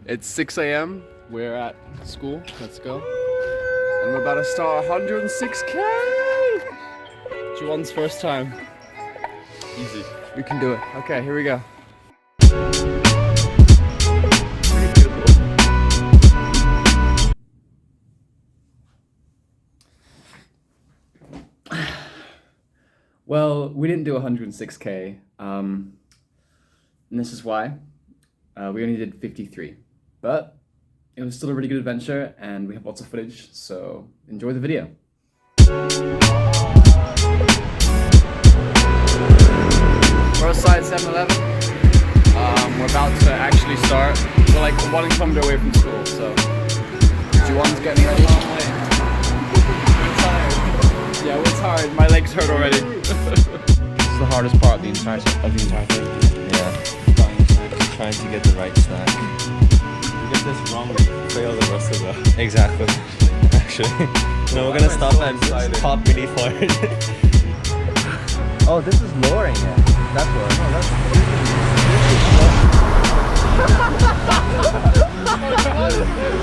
It's 6 a.m. We're at school. Let's go. And we're about to start 106K! Juwon's first time. Easy. We can do it. Okay, here we go. Well, we didn't do 106K, and this is why. We only did 53, but it was still a really good adventure, and we have lots of footage, so enjoy the video. We're outside 7-Eleven. We're about to actually start. We're like 1 kilometer away from school, so Juwon's getting ready. We're tired. Yeah, we're tired. My legs hurt already. This is the hardest part of the entire thing. Yeah. Trying to get the right snack. You get this wrong, you fail the rest of the... Exactly. Actually. No, we're gonna stop at Pop Mini for it. Oh, this is lowering it. That's what. No, that's...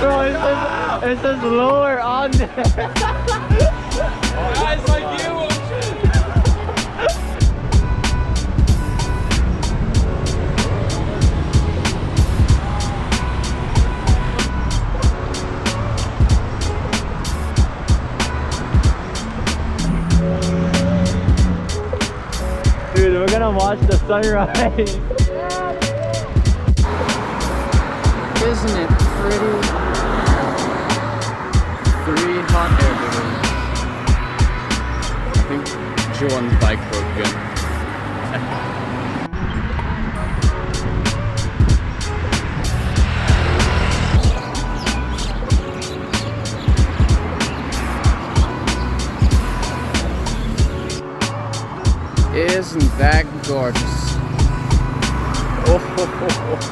Bro, it says lower on there. Guys like you! Dude, we're gonna watch the sunrise. Isn't it pretty? 3 hot air balloons. I think Juwon's bike broke again. Isn't that gorgeous? Oh, ho, ho, ho, ho.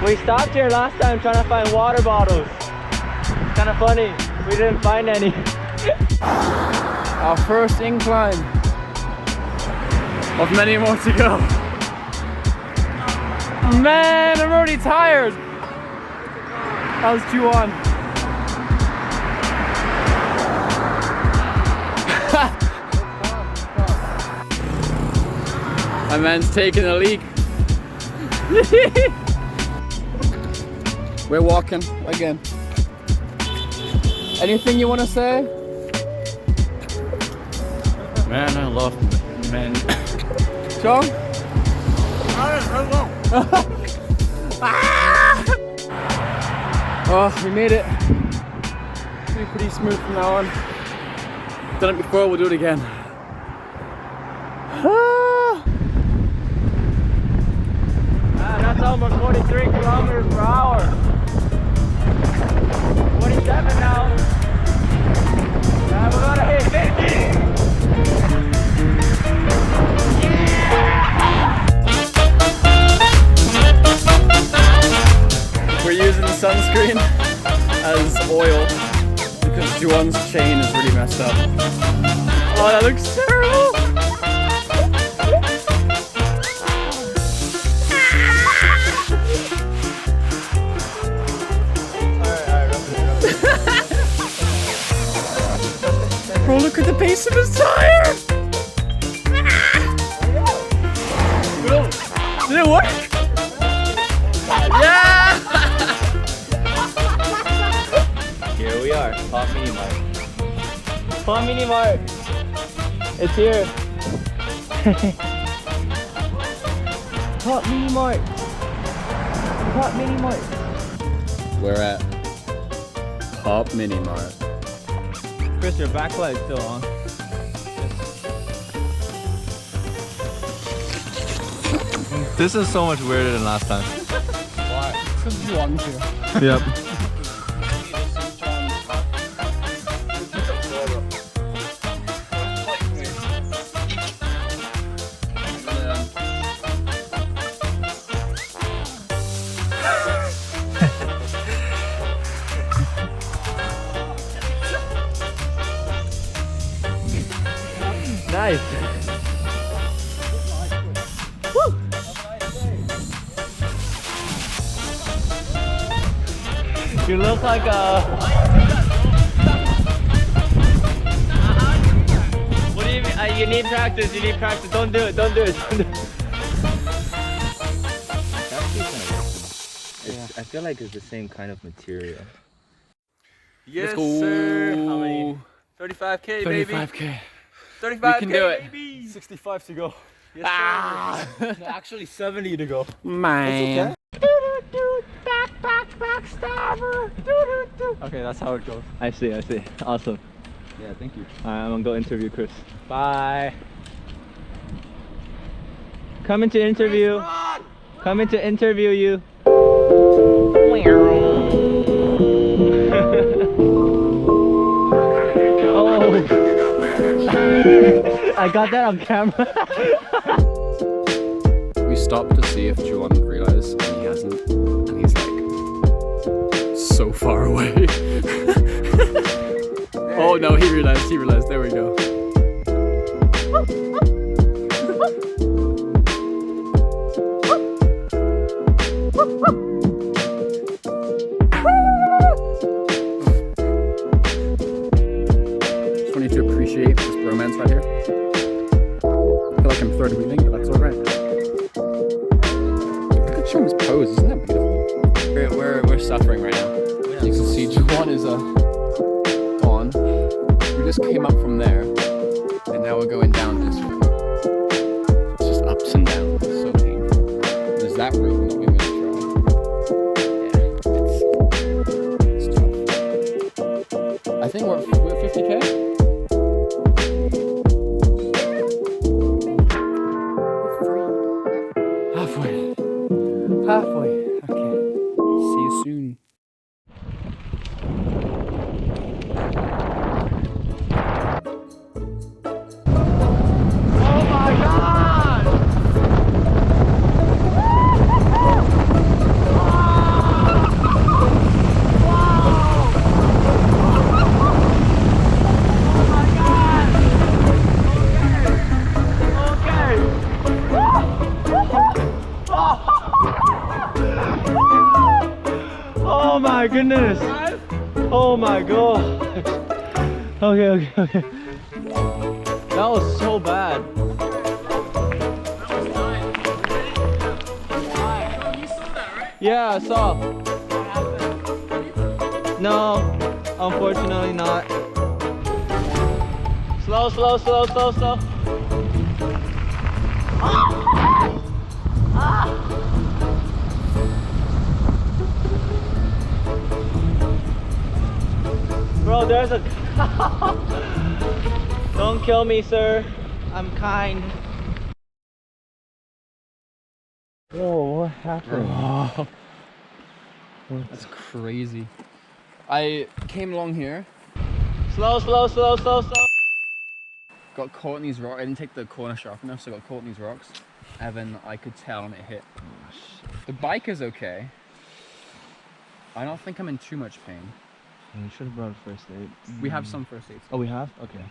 We stopped here last time trying to find water bottles. Kind of funny, we didn't find any. Our first incline of many more to go. Man, I'm already tired. How's Juwon? My man's taking a leak. We're walking again. Anything you want to say? Man, I love men. John? Oh, we made it. It's be pretty smooth from now on. Done it before, we'll do it again. That's almost 43 kilometers per hour. 47 now. We're gonna hit 50. We're using sunscreen as oil because Juwon's chain is really messed up. Oh, that looks terrible! Bro, look at the base of his tire! Did it work? Yeah! Here we are, Pop Mini Mart. Pop Mini Mart! It's here! Pop Mini Mart! Pop Mini Mart! We're at Pop Mini Mart. Chris, your backlight's still on. This is so much weirder than last time. Why? Because Juwon's here. Yep. Nice. Woo! You look like a. What do you mean? You need practice. You need practice. Don't do it. Don't do it. Don't do it. I feel like it's the same kind of material. Yes, sir. How many? 35K, baby. 35K. 35K, We can do it. baby. 65 to go. Yes, No, actually 70 to go. Man. Okay, that's how it goes. I see. Awesome. Yeah, thank you. I'm gonna go interview Chris. Bye. Coming to interview. Coming to interview you. Oh. I got that on camera. We stopped to see if Juwan would realize, and he hasn't. And he's like so far away. Oh no, he realized. There we go. 20 to appreciate this bromance right here. I feel like I'm third wheeling, but that's alright. Look at Sean's pose, isn't that beautiful? We're suffering right now. You can see Juwan is gone. We just came up from there, and now we're going down this way. It's just ups and downs. It's so painful. There's that route that we're gonna try. Yeah, it's tough. I think we're at 50K. Halfway. Okay. See you soon. Oh my god! Oh my goodness! Oh my god! Okay. That was so bad. Yeah, I saw. No, unfortunately not. Slow. Bro, there's a... Don't kill me, sir. I'm kind. Whoa, what happened? Oh, that's crazy. I came along here. Slow. Got caught in these rocks. I didn't take the corner sharp enough, so I got caught in these rocks. And then I could tell and it hit. The bike is okay. I don't think I'm in too much pain. You should have brought first aid. We have some first aid. Oh, we have? Okay.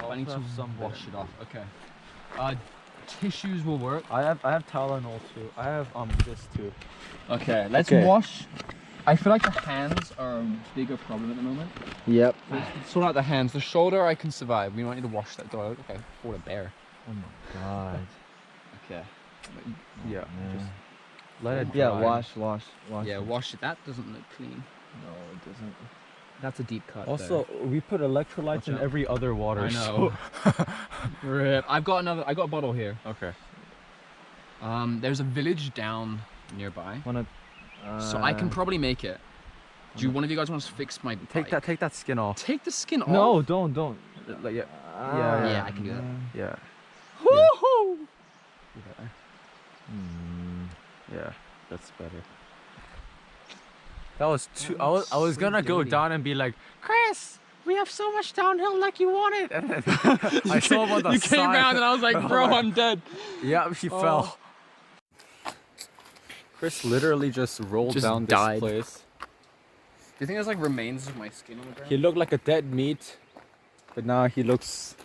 I need to wash it off. Okay. Tissues will work. I have Tylenol too. I have this too. Okay, let's wash. I feel like the hands are a bigger problem at the moment. Yep. Let's sort out the hands. The shoulder I can survive. We might need to wash that door out. Okay, for a bear. Oh my god. Okay. Yeah. Just let it dry. Yeah, wash. Yeah, wash it. That doesn't look clean. No, it doesn't. That's a deep cut. Also, we put electrolytes in every other water. I know. So. Rip. I got a bottle here. Okay. There's a village down nearby. So I can probably make it. Do one of you guys want to fix my bike? Take that skin off. Take the skin off? No, don't. Like, yeah, I can do that. Yeah. Woohoo! Yeah, that's better. That was too. I was gonna go down and be like, Chris, we have so much downhill like you wanted. And then I saw him on the side. You came around and I was like, bro, I'm dead. Yeah, he fell. Chris literally just rolled down this place. Do you think there's like remains of my skin on the ground? He looked like a dead meat, but now he looks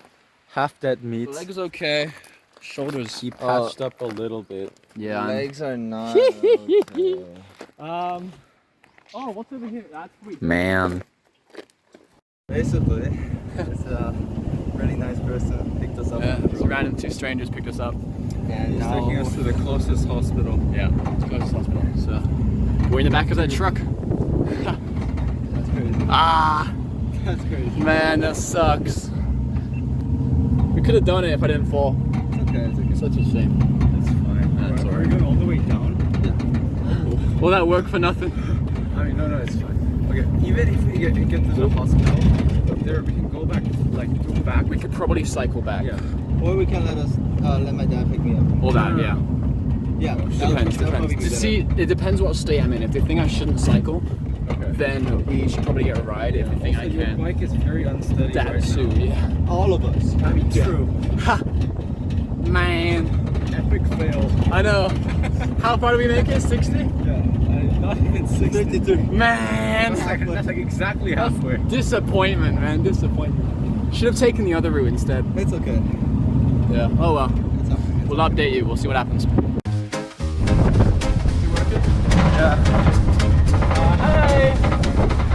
half dead meat. The leg is okay. Shoulders. He patched up a little bit. Yeah. Legs are not okay. Oh, what's over here? That's sweet. Man. Basically, it's a really nice person picked us up. Yeah, these random two strangers picked us up. And he's taking us to the closest hospital. Yeah, the closest hospital. So we're in the back of that truck. That's crazy. Ah, That's crazy. man, that sucks. We could have done it if I didn't fall. It's okay. It's okay. Such a shame. It's fine. That's Are we alright. going all the way down? Will that work for nothing? I mean, no, it's fine. Okay, even if we get to the hospital, there we can go back, go back. We could probably cycle back. Yeah. Or we can let my dad pick me up. All that, yeah. Yeah. Depends. To see, it depends what state I'm in. If they think I shouldn't cycle, then we should probably get a ride. If they think I Your can, bike is very unsteady. that right too. now. Yeah. All of us. I mean, true. Ha! Man, Epic fail. I know. How far do we make it? 60? Yeah. Not even 62. Man, That's like exactly halfway. disappointment, man. Disappointment. Should have taken the other route instead. It's okay. Yeah. Oh well. It's okay. We'll update you. We'll see what happens. Yeah. Hey!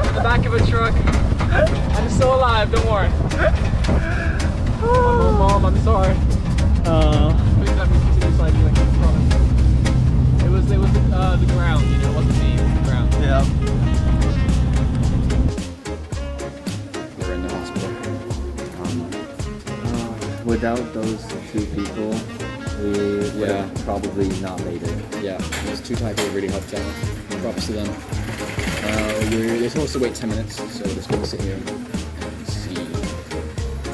In the back of a truck. I'm still alive, don't worry. Oh, Mom, I'm sorry. Please let me continue cycling, I promise. It was the ground, you know, it wasn't me, it was the ground. Yeah. We're in the hospital. Without those two people, we would have probably not made it. Yeah, those two people really helped out. Props to them. They're supposed to wait 10 minutes, so we're just going to sit here and see.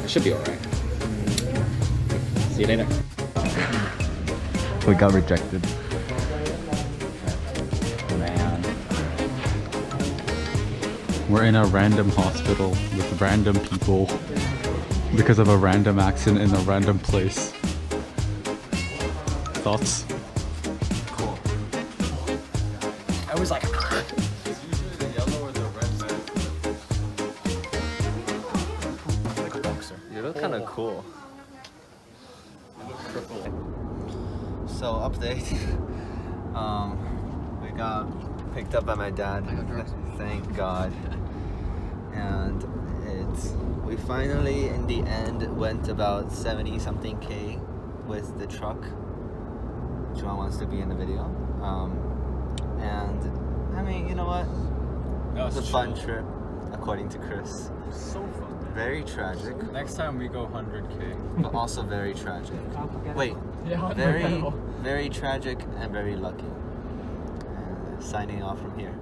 It should be alright. See you later. We got rejected. Man. We're in a random hospital with random people because of a random accident in a random place. Thoughts? Cool. I was like, Is usually the yellow or the red man? like a boxer. You look kind of cool. So update. We got picked up by my dad. Thank God. And we finally in the end went about 70 something K with the truck. John wants to be in the video. And I mean, you know what? It was a fun trip, according to Chris. So fun. Very tragic, Next time we go 100K. but also very tragic. Wait, Yeah, very tragic and very lucky. Signing off from here.